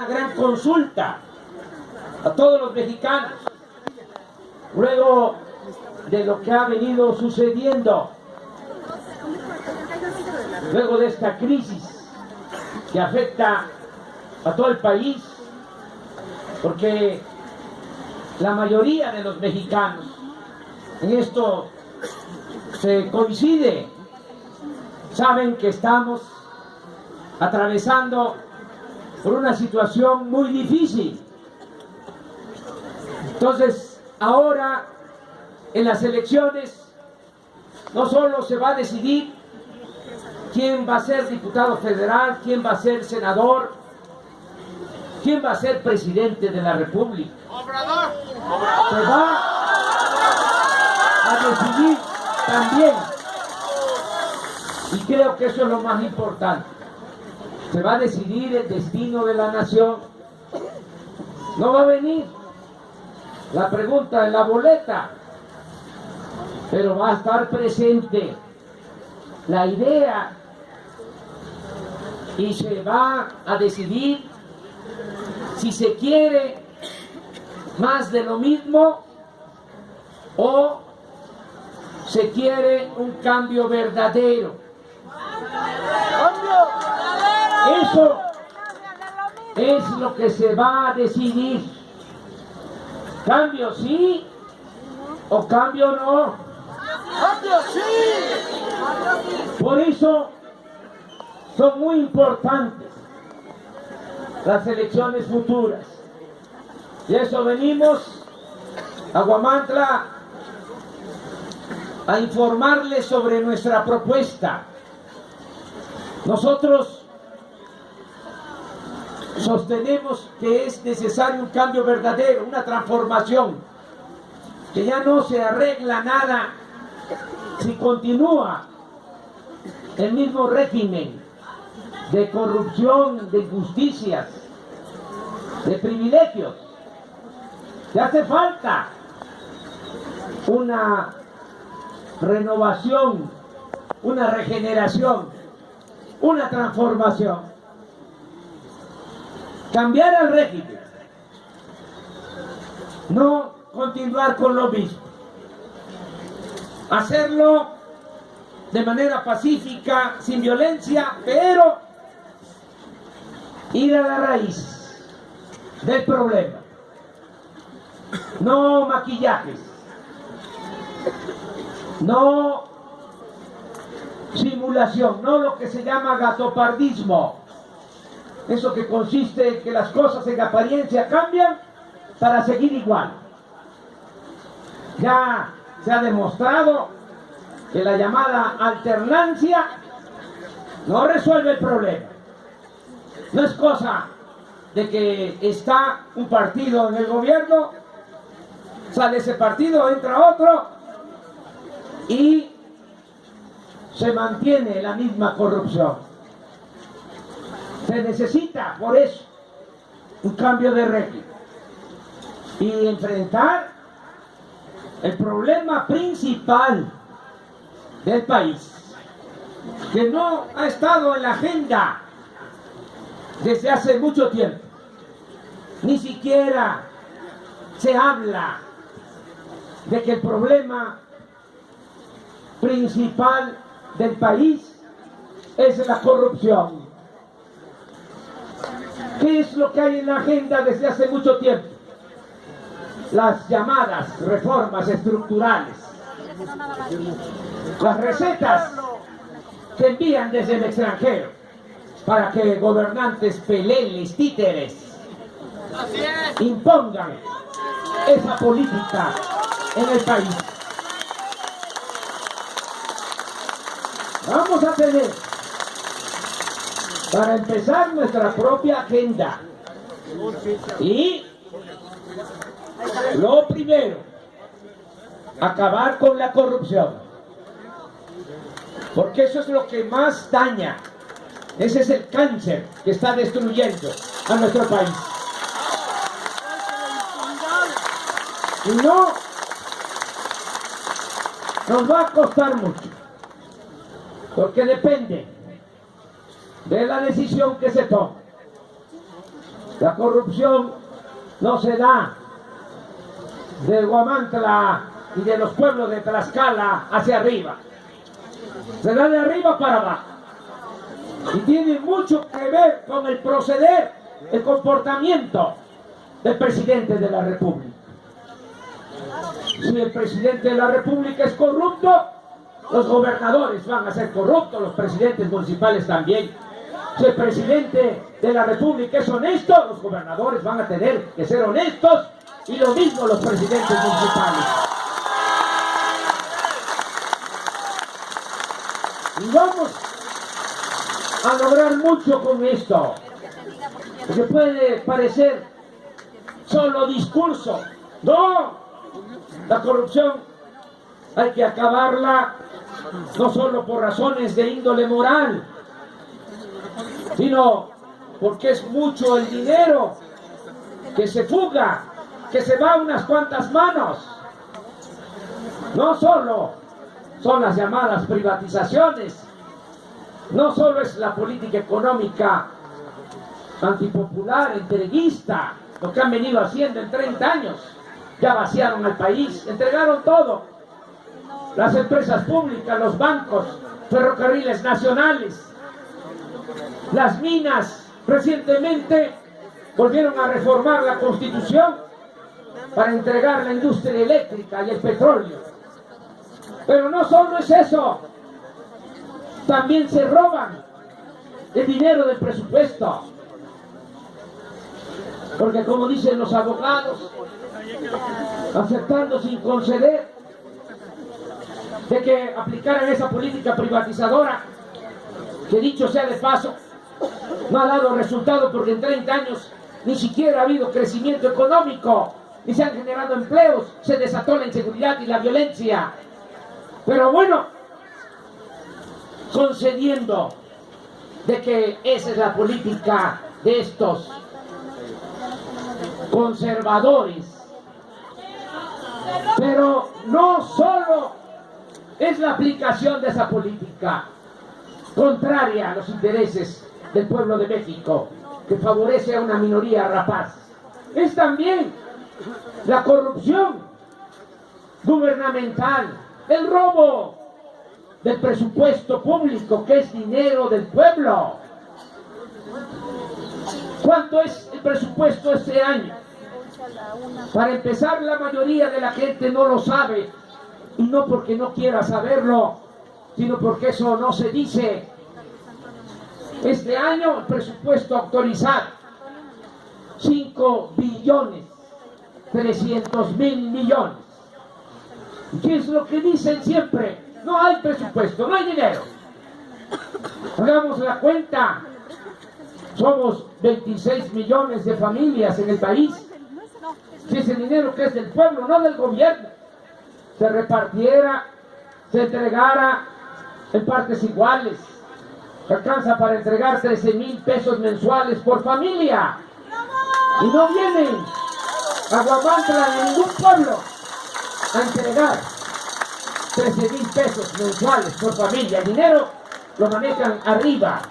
gran consulta a todos los mexicanos, luego de lo que ha venido sucediendo, luego de esta crisis que afecta a todo el país, porque la mayoría de los mexicanos en esto se coincide, saben que estamos atravesando por una situación muy difícil. Entonces, ahora en las elecciones no solo se va a decidir quién va a ser diputado federal, quién va a ser senador, quién va a ser presidente de la República. Se va a decidir también, y creo que eso es lo más importante, se va a decidir el destino de la nación. No va a venir la pregunta en la boleta, pero va a estar presente la idea y se va a decidir si se quiere más de lo mismo o se quiere un cambio verdadero. Eso es lo que se va a decidir. Cambio sí o cambio no. ¡Cambio sí! Por eso son muy importantes las elecciones futuras. Y eso venimos a Huamantla a informarles sobre nuestra propuesta. Nosotros sostenemos que es necesario un cambio verdadero, una transformación, que ya no se arregla nada si continúa el mismo régimen de corrupción, de injusticias, de privilegios. Le hace falta una renovación, una regeneración, una transformación. Cambiar al régimen, no continuar con lo mismo. Hacerlo de manera pacífica, sin violencia, pero ir a la raíz del problema. No maquillajes, no simulación, no lo que se llama gatopardismo. Eso que consiste en que las cosas en apariencia cambian para seguir igual. Ya se ha demostrado que la llamada alternancia no resuelve el problema. No es cosa de que está un partido en el gobierno, sale ese partido, entra otro y se mantiene la misma corrupción. Se necesita, por eso, un cambio de régimen y enfrentar el problema principal del país, que no ha estado en la agenda desde hace mucho tiempo. Ni siquiera se habla de que el problema principal del país es la corrupción. ¿Qué es lo que hay en la agenda desde hace mucho tiempo? Las llamadas reformas estructurales. Las recetas que envían desde el extranjero para que gobernantes peleles, títeres, impongan esa política en el país. Vamos a tener, para empezar, nuestra propia agenda. Y lo primero, acabar con la corrupción. Porque eso es lo que más daña. Ese es el cáncer que está destruyendo a nuestro país. Y no nos va a costar mucho. Porque depende de la decisión que se tome. La corrupción no se da de Huamantla y de los pueblos de Tlaxcala hacia arriba. Se da de arriba para abajo. Y tiene mucho que ver con el proceder, el comportamiento del presidente de la República. Si el presidente de la República es corrupto, los gobernadores van a ser corruptos, los presidentes municipales también. Si el presidente de la República es honesto, los gobernadores van a tener que ser honestos, y lo mismo los presidentes municipales. Y vamos a lograr mucho con esto, porque puede parecer solo discurso. No, la corrupción hay que acabarla, no solo por razones de índole moral, sino porque es mucho el dinero que se fuga, que se va a unas cuantas manos. No solo son las llamadas privatizaciones, no solo es la política económica antipopular, entreguista, lo que han venido haciendo en 30 años. Ya vaciaron al país, entregaron todo. Las empresas públicas, los bancos, ferrocarriles nacionales, las minas. Recientemente volvieron a reformar la Constitución para entregar la industria eléctrica y el petróleo. Pero no solo es eso, también se roban el dinero del presupuesto. Porque como dicen los abogados, aceptando sin conceder de que aplicaran esa política privatizadora, que dicho sea de paso, no ha dado resultado, porque en 30 años ni siquiera ha habido crecimiento económico, ni se han generado empleos, se desató la inseguridad y la violencia. Pero bueno, concediendo de que esa es la política de estos conservadores, pero no solo es la aplicación de esa política contraria a los intereses del pueblo de México, que favorece a una minoría rapaz, es también la corrupción gubernamental, el robo del presupuesto público, que es dinero del pueblo. ¿Cuánto es el presupuesto este año? Para empezar, la mayoría de la gente no lo sabe, y no porque no quiera saberlo, sino porque eso no se dice. Este año el presupuesto autorizado, 5.300.000.000.000. ¿Qué es lo que dicen siempre? No hay presupuesto, no hay dinero. Hagamos la cuenta. Somos 26 millones de familias en el país. Si ese dinero, que es del pueblo, no del gobierno, se repartiera, se entregara en partes iguales, alcanza para entregar 13,000 pesos mensuales por familia. Y no vienen a Huamantla de ningún pueblo a entregar 13,000 pesos mensuales por familia. El dinero lo manejan arriba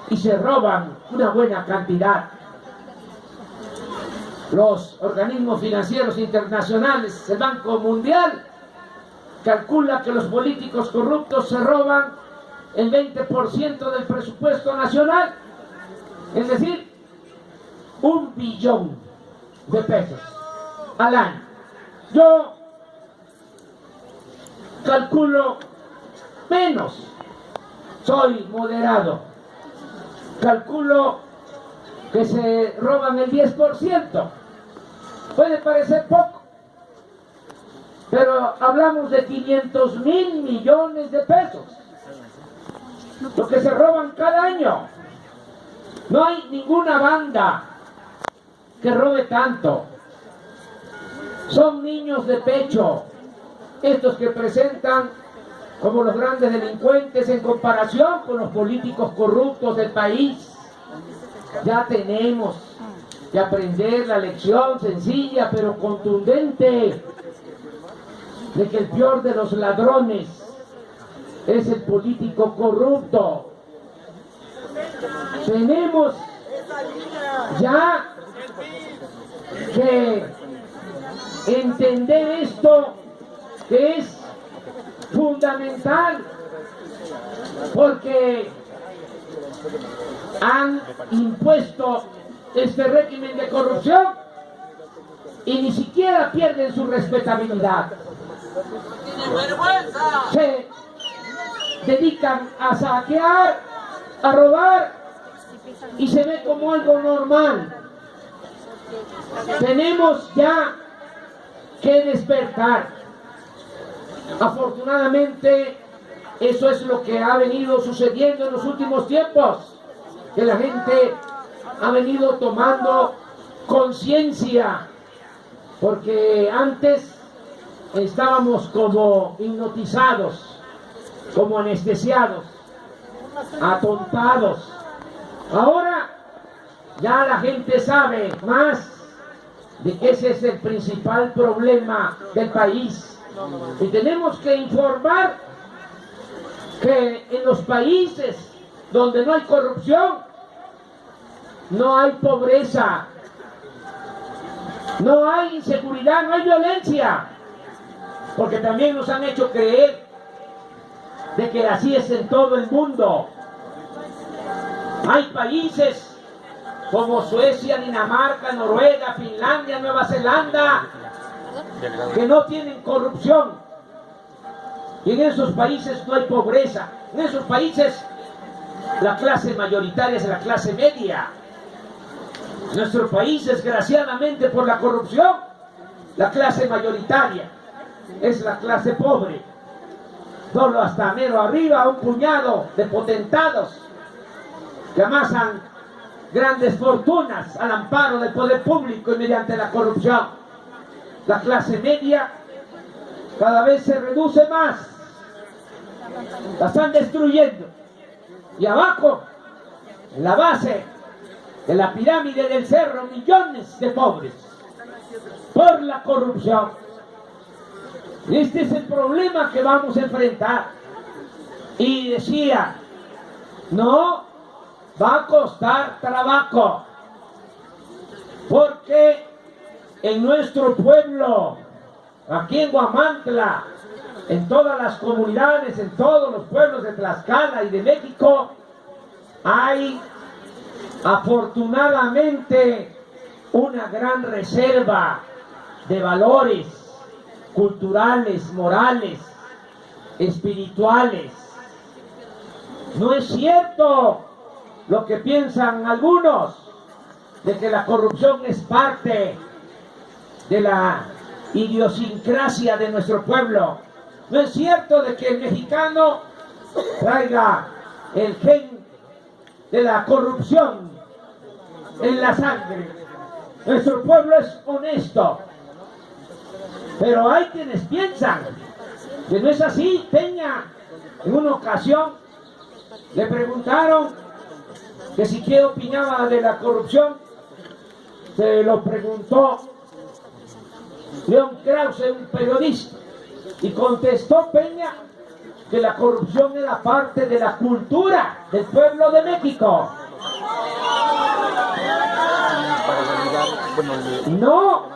y se roban una buena cantidad. Los organismos financieros internacionales, el Banco Mundial, calcula que los políticos corruptos se roban el 20% del presupuesto nacional, es decir, 1 billón de pesos al año. Yo calculo menos, soy moderado, calculo que se roban el 10%. Puede parecer poco, pero hablamos de 500,000 millones de pesos, lo que se roban cada año. No hay ninguna banda que robe tanto. Son niños de pecho estos que presentan como los grandes delincuentes en comparación con los políticos corruptos del país. Ya tenemos que aprender la lección sencilla pero contundente de que el peor de los ladrones es el político corrupto. Tenemos ya que entender esto que es fundamental, porque han impuesto este régimen de corrupción y ni siquiera pierden su respetabilidad. Se dedican a saquear, a robar y se ve como algo normal. Tenemos ya que despertar. Afortunadamente, eso es lo que ha venido sucediendo en los últimos tiempos, que la gente ha venido tomando conciencia, porque antes estábamos como hipnotizados, como anestesiados, atontados. Ahora ya la gente sabe más de que ese es el principal problema del país. Y tenemos que informar que en los países donde no hay corrupción, no hay pobreza, no hay inseguridad, no hay violencia, porque también nos han hecho creer de que así es en todo el mundo. Hay países como Suecia, Dinamarca, Noruega, Finlandia, Nueva Zelanda, que no tienen corrupción. Y en esos países no hay pobreza. En esos países la clase mayoritaria es la clase media. En nuestro país, desgraciadamente por la corrupción, la clase mayoritaria es la clase pobre. Solo hasta mero arriba un puñado de potentados que amasan grandes fortunas al amparo del poder público y mediante la corrupción. La clase media cada vez se reduce más. La están destruyendo. Y abajo, en la base de la pirámide del cerro, millones de pobres por la corrupción. Y este es el problema que vamos a enfrentar. Y decía, no va a costar trabajo, porque en nuestro pueblo, aquí en Huamantla, en todas las comunidades, en todos los pueblos de Tlaxcala y de México, hay afortunadamente una gran reserva de valores culturales, morales, espirituales. No es cierto lo que piensan algunos, de que la corrupción es parte de la idiosincrasia de nuestro pueblo. No es cierto de que el mexicano traiga el gen de la corrupción en la sangre. Nuestro pueblo es honesto, pero hay quienes piensan que no es así. Peña, en una ocasión, le preguntaron que si qué opinaba de la corrupción. Se lo preguntó León Krause, un periodista, y contestó Peña que la corrupción era parte de la cultura del pueblo de México. No